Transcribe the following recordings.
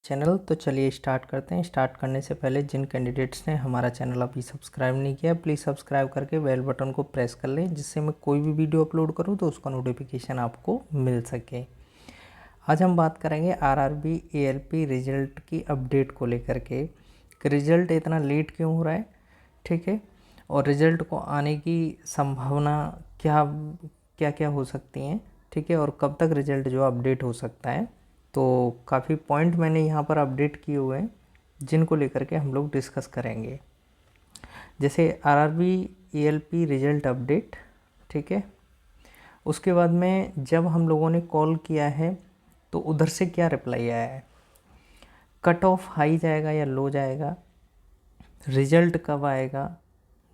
Channel. तो चलिए start करते हैं। स्टार्ट करने से पहले जिन कैंडिडेट्स ने हमारा चैनल अभी सब्सक्राइब नहीं किया, प्लीज़ सब्सक्राइब करके बेल बटन को प्रेस कर लें, जिससे मैं कोई भी वीडियो अपलोड करूं तो उसका नोटिफिकेशन आपको मिल सके। आज हम बात करेंगे आरआरबी एएलपी रिजल्ट की अपडेट को लेकर के कि रिज़ल्ट इतना लेट क्यों हो रहा है, ठीक है, और रिज़ल्ट को आने की संभावना क्या क्या क्या हो सकती हैं, ठीक है, और कब तक रिज़ल्ट जो अपडेट हो सकता है। तो काफ़ी पॉइंट मैंने यहाँ पर अपडेट किए हुए हैं जिनको लेकर के हम लोग डिस्कस करेंगे। जैसे आरआरबी एएलपी रिज़ल्ट अपडेट, ठीक है। उसके बाद में जब हम लोगों ने कॉल किया है तो उधर से क्या रिप्लाई आया है, कट ऑफ हाई जाएगा या लो जाएगा, रिज़ल्ट कब आएगा,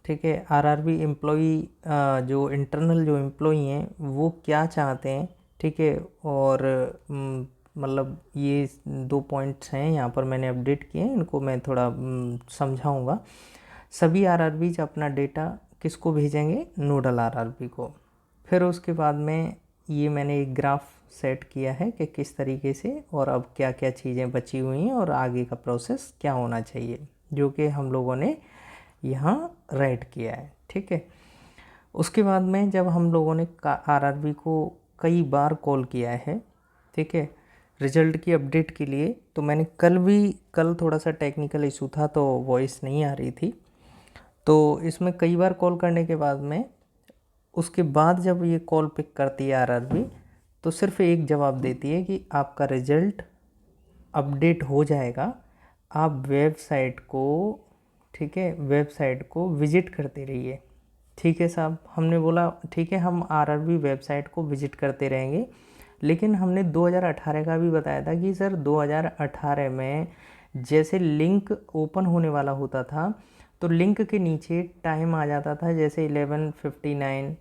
ठीक है, आरआरबी एम्प्लॉई जो इंटरनल जो एम्प्लॉई हैं वो क्या चाहते हैं, ठीक है, और मतलब ये 2 पॉइंट्स हैं यहाँ पर मैंने अपडेट किए हैं, इनको मैं थोड़ा समझाऊंगा। सभी आरआरबीज अपना डेटा किसको भेजेंगे, नोडल आरआरबी को। फिर उसके बाद में ये मैंने एक ग्राफ सेट किया है कि किस तरीके से और अब क्या क्या चीज़ें बची हुई हैं और आगे का प्रोसेस क्या होना चाहिए, जो कि हम लोगों ने यहाँ राइट किया है, ठीक है। उसके बाद में जब हम लोगों ने आरआरबी को कई बार कॉल किया है, ठीक है, रिज़ल्ट की अपडेट के लिए, तो मैंने कल थोड़ा सा टेक्निकल इशू था तो वॉइस नहीं आ रही थी, तो इसमें कई बार कॉल करने के बाद में उसके बाद जब ये कॉल पिक करती है आरआरबी, तो सिर्फ एक जवाब देती है कि आपका रिज़ल्ट अपडेट हो जाएगा, आप वेबसाइट को, ठीक है, वेबसाइट को विज़िट करते रहिए। ठीक है साहब, हमने बोला ठीक है, हम आरआरबी वेबसाइट को विज़िट करते रहेंगे, लेकिन हमने 2018 का भी बताया था कि सर 2018 में जैसे लिंक ओपन होने वाला होता था तो लिंक के नीचे टाइम आ जाता था, जैसे 11:59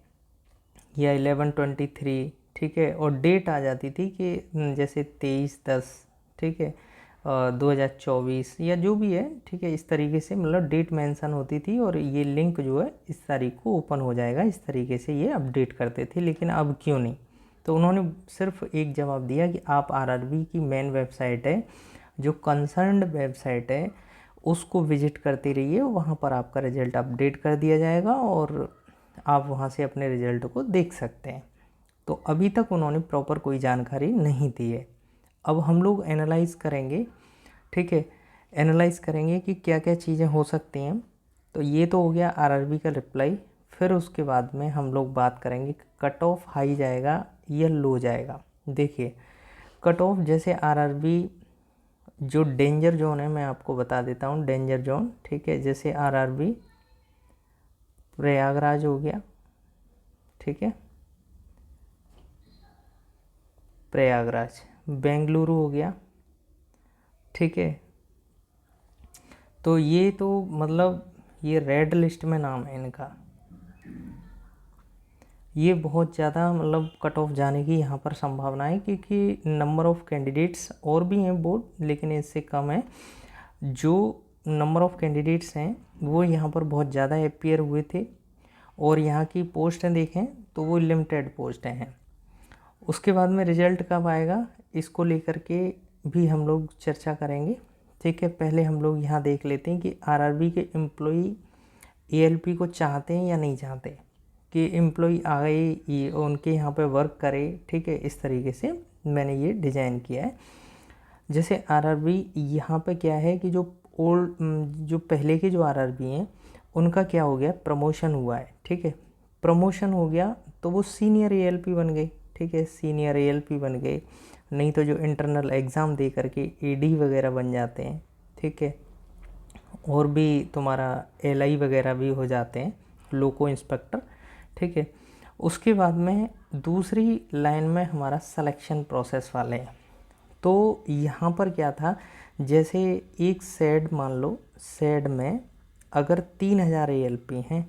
या 11:23, ठीक है, और डेट आ जाती थी कि जैसे 23/10, ठीक है, 2024 या जो भी है, ठीक है, इस तरीके से मतलब डेट मेंशन होती थी और ये लिंक जो है इस तारीख को ओपन हो जाएगा, इस तरीके से ये अपडेट करते थे। लेकिन अब क्यों नहीं, तो उन्होंने सिर्फ एक जवाब दिया कि आप आरआरबी की मेन वेबसाइट है, जो कंसर्न्ड वेबसाइट है, उसको विजिट करते रहिए, वहाँ पर आपका रिज़ल्ट अपडेट कर दिया जाएगा और आप वहाँ से अपने रिज़ल्ट को देख सकते हैं। तो अभी तक उन्होंने प्रॉपर कोई जानकारी नहीं दी है। अब हम लोग एनालाइज़ करेंगे, ठीक है, एनालाइज़ करेंगे कि क्या क्या चीज़ें हो सकती हैं। तो ये तो हो गया आरआरबी का रिप्लाई। फिर उसके बाद में हम लोग बात करेंगे कट ऑफ हाई जाएगा या लो जाएगा। देखिए, कट ऑफ जैसे आरआरबी जो डेंजर जोन है, मैं आपको बता देता हूँ डेंजर जोन, ठीक है, जैसे आरआरबी प्रयागराज हो गया, ठीक है, प्रयागराज, बेंगलुरु हो गया, ठीक है, तो ये तो मतलब ये रेड लिस्ट में नाम है इनका, ये बहुत ज़्यादा मतलब कट ऑफ जाने की यहाँ पर संभावना है, क्योंकि नंबर ऑफ़ कैंडिडेट्स और भी हैं बोर्ड, लेकिन इससे कम है। जो नंबर ऑफ़ कैंडिडेट्स हैं वो यहाँ पर बहुत ज़्यादा अपीयर हुए थे और यहाँ की पोस्टें देखें तो वो लिमिटेड पोस्टें हैं। उसके बाद में रिज़ल्ट कब आएगा इसको लेकर के भी हम लोग चर्चा करेंगे, ठीक है। पहले हम लोग यहाँ देख लेते हैं कि आरआरबी के एम्प्लॉई एएलपी को चाहते हैं या नहीं चाहते कि एम्प्लॉई आए उनके यहाँ पे वर्क करे, ठीक है, इस तरीके से मैंने ये डिज़ाइन किया है। जैसे आरआरबी यहाँ पे क्या है कि जो पहले के जो आरआरबी हैं उनका क्या हो गया, प्रमोशन हुआ है, ठीक है, प्रमोशन हो गया तो वो सीनियर एएलपी बन गए, ठीक है, सीनियर एएलपी बन गए, नहीं तो जो इंटरनल एग्ज़ाम दे करके एडी वगैरह बन जाते हैं, ठीक है, और भी तुम्हारा एलआई वगैरह भी हो जाते हैं, लोको इंस्पेक्टर, ठीक है। उसके बाद में दूसरी लाइन में हमारा सिलेक्शन प्रोसेस वाले हैं। तो यहाँ पर क्या था, जैसे एक शेड मान लो, शेड में अगर 3000 एएलपी हैं,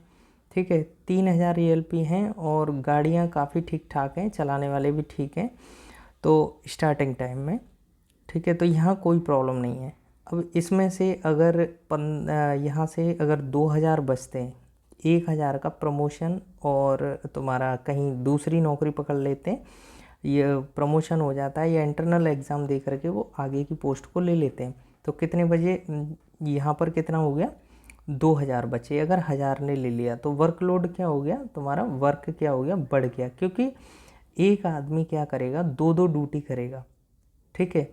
ठीक है, 3000 एएलपी हैं और गाड़ियाँ काफ़ी ठीक ठाक हैं, चलाने वाले भी ठीक हैं, तो स्टार्टिंग टाइम में, ठीक है, तो यहाँ कोई प्रॉब्लम नहीं है। अब इसमें से अगर यहाँ से अगर 2000 बचते हैं, 1000 का प्रमोशन और तुम्हारा कहीं दूसरी नौकरी पकड़ लेते हैं ये प्रमोशन हो जाता है या इंटरनल एग्ज़ाम दे करके वो आगे की पोस्ट को ले लेते हैं। तो कितने बजे यहाँ पर कितना हो गया, 2000 बचे। अगर 1000 ने ले लिया तो वर्कलोड क्या हो गया तुम्हारा, वर्क क्या हो गया, बढ़ गया, क्योंकि एक आदमी क्या करेगा, 2-2 ड्यूटी करेगा। ठीक है,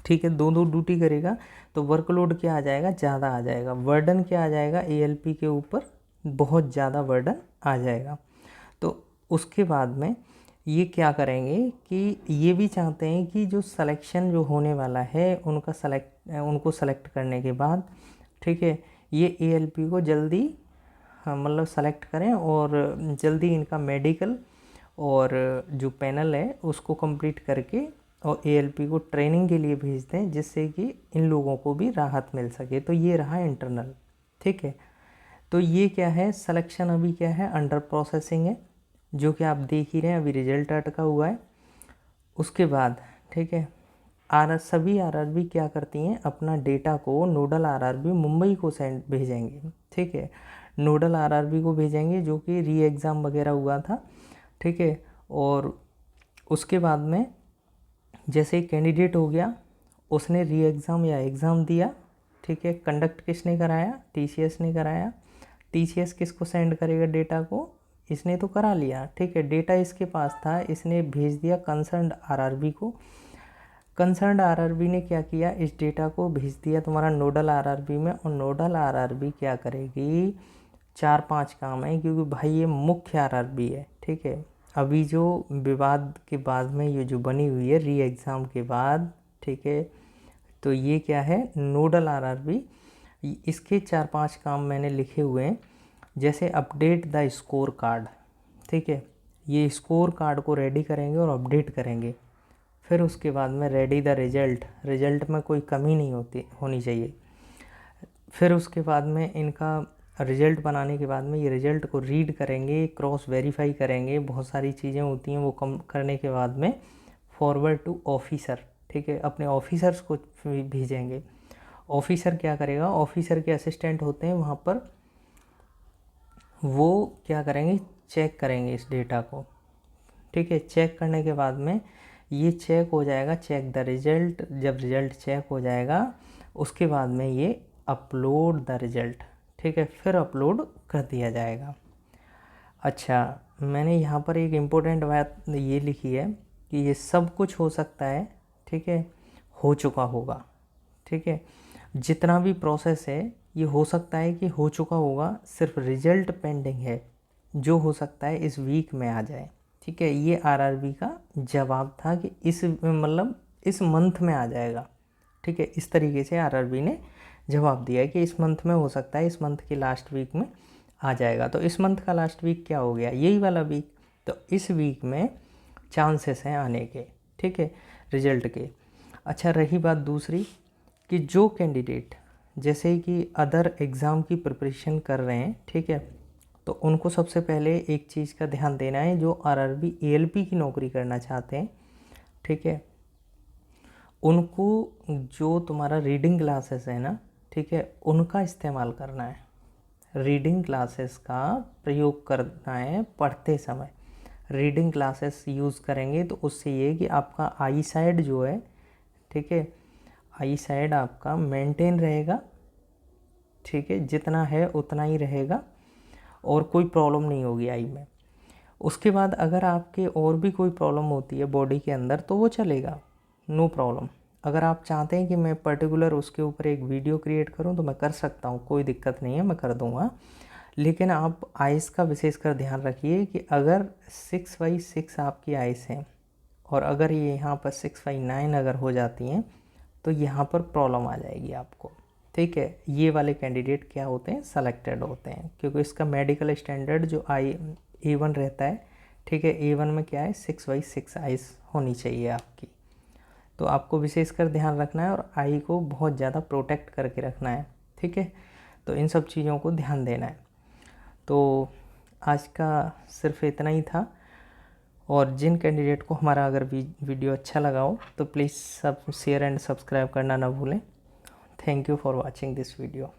ठीक है, 2-2 ड्यूटी करेगा तो वर्कलोड क्या आ जाएगा, ज़्यादा आ जाएगा। वर्डन क्या आ जाएगा, ALP के ऊपर बहुत ज़्यादा वर्डन आ जाएगा। तो उसके बाद में ये क्या करेंगे कि ये भी चाहते हैं कि जो सिलेक्शन जो होने वाला है उनको सेलेक्ट करने के बाद, ठीक है, ये ALP को जल्दी मतलब सेलेक्ट करें और जल्दी इनका मेडिकल और जो पैनल है उसको कंप्लीट करके और ALP को ट्रेनिंग के लिए भेज दें, जिससे कि इन लोगों को भी राहत मिल सके। तो ये रहा इंटरनल। ठीक है, तो ये क्या है, सिलेक्शन अभी क्या है, अंडर प्रोसेसिंग है, जो कि आप देख ही रहे हैं, अभी रिजल्ट अटका हुआ है। उसके बाद ठीक है, सभी RRB क्या करती हैं, अपना डेटा को नोडल RRB मुंबई को भेजेंगे। ठीक है, नोडल RRB को भेजेंगे जो कि री एग्ज़ाम वगैरह हुआ था। ठीक है, और उसके बाद में जैसे कैंडिडेट हो गया, उसने री एग्ज़ाम या एग्ज़ाम दिया। ठीक है, कंडक्ट किसने कराया, TCS ने कराया। TCS किसको सेंड करेगा डेटा को, इसने तो करा लिया। ठीक है, डेटा इसके पास था, इसने भेज दिया कंसर्न्ड RRB को। कंसर्न्ड RRB ने क्या किया, इस डेटा को भेज दिया तुम्हारा नोडल RRB में, और नोडल RRB क्या करेगी, 4-5 काम है, क्योंकि भाई ये मुख्य RRB है। ठीक है, अभी जो विवाद के बाद में ये जो बनी हुई है री एग्ज़ाम के बाद, ठीक है, तो ये क्या है, नोडल RRB। इसके 4-5 काम मैंने लिखे हुए हैं, जैसे अपडेट द स्कोर कार्ड। ठीक है, ये स्कोर कार्ड को रेडी करेंगे और अपडेट करेंगे। फिर उसके बाद में रेडी द रिज़ल्ट, रिज़ल्ट में कोई कमी नहीं होनी चाहिए। फिर उसके बाद में इनका रिज़ल्ट बनाने के बाद में ये रिज़ल्ट को रीड करेंगे, क्रॉस वेरीफाई करेंगे, बहुत सारी चीज़ें होती हैं वो कम करने के बाद में फॉरवर्ड टू ऑफिसर। ठीक है, अपने ऑफिसर्स को भेजेंगे। ऑफिसर क्या करेगा, ऑफिसर के असिस्टेंट होते हैं वहाँ पर, वो क्या करेंगे, चेक करेंगे इस डेटा को। ठीक है, चेक करने के बाद में ये चेक हो जाएगा, चेक द रिज़ल्ट। जब रिज़ल्ट चेक हो जाएगा उसके बाद में ये अपलोड द रिज़ल्ट। ठीक है, फिर अपलोड कर दिया जाएगा। अच्छा, मैंने यहाँ पर एक इम्पोर्टेंट बात ये लिखी है कि ये सब कुछ हो सकता है, ठीक है, हो चुका होगा। ठीक है, जितना भी प्रोसेस है ये हो सकता है कि हो चुका होगा, सिर्फ रिज़ल्ट पेंडिंग है, जो हो सकता है इस वीक में आ जाए। ठीक है, ये RRB का जवाब था कि इस मंथ में आ जाएगा। ठीक है, इस तरीके से RRB ने जवाब दिया है कि इस मंथ में हो सकता है, इस मंथ के लास्ट वीक में आ जाएगा। तो इस मंथ का लास्ट वीक क्या हो गया, यही वाला वीक। तो इस वीक में चांसेस हैं आने के, ठीक है, रिजल्ट के। अच्छा, रही बात दूसरी कि जो कैंडिडेट जैसे कि अदर एग्ज़ाम की प्रिपरेशन कर रहे हैं, ठीक है, तो उनको सबसे पहले एक चीज़ का ध्यान देना है, जो RRB ALP की नौकरी करना चाहते हैं, ठीक है, उनको जो तुम्हारा रीडिंग क्लासेस है ना, ठीक है, उनका इस्तेमाल करना है। रीडिंग क्लासेस का प्रयोग करना है पढ़ते समय। रीडिंग क्लासेस यूज़ करेंगे तो उससे ये कि आपका आई साइड जो है, ठीक है, आई साइड आपका मेंटेन रहेगा। ठीक है, जितना है उतना ही रहेगा और कोई प्रॉब्लम नहीं होगी आई में। उसके बाद अगर आपके और भी कोई प्रॉब्लम होती है बॉडी के अंदर तो वो चलेगा, नो प्रॉब्लम। अगर आप चाहते हैं कि मैं पर्टिकुलर उसके ऊपर एक वीडियो क्रिएट करूं तो मैं कर सकता हूं, कोई दिक्कत नहीं है, मैं कर दूंगा। लेकिन आप आइस का विशेषकर ध्यान रखिए कि अगर 6/6 आपकी आइस हैं और अगर ये यहाँ पर 6/9 अगर हो जाती हैं तो यहाँ पर प्रॉब्लम आ जाएगी आपको। ठीक है, ये वाले कैंडिडेट क्या होते हैं, सेलेक्टेड होते हैं, क्योंकि इसका मेडिकल स्टैंडर्ड जो A1 रहता है, ठीक है, A1 में क्या है, 6/6 आइस होनी चाहिए आपकी। तो आपको विशेषकर ध्यान रखना है और आई को बहुत ज़्यादा प्रोटेक्ट करके रखना है। ठीक है, तो इन सब चीज़ों को ध्यान देना है। तो आज का सिर्फ इतना ही था, और जिन कैंडिडेट को हमारा अगर वीडियो अच्छा लगा हो तो प्लीज़ सब शेयर एंड सब्सक्राइब करना ना भूलें। Thank you for watching this video.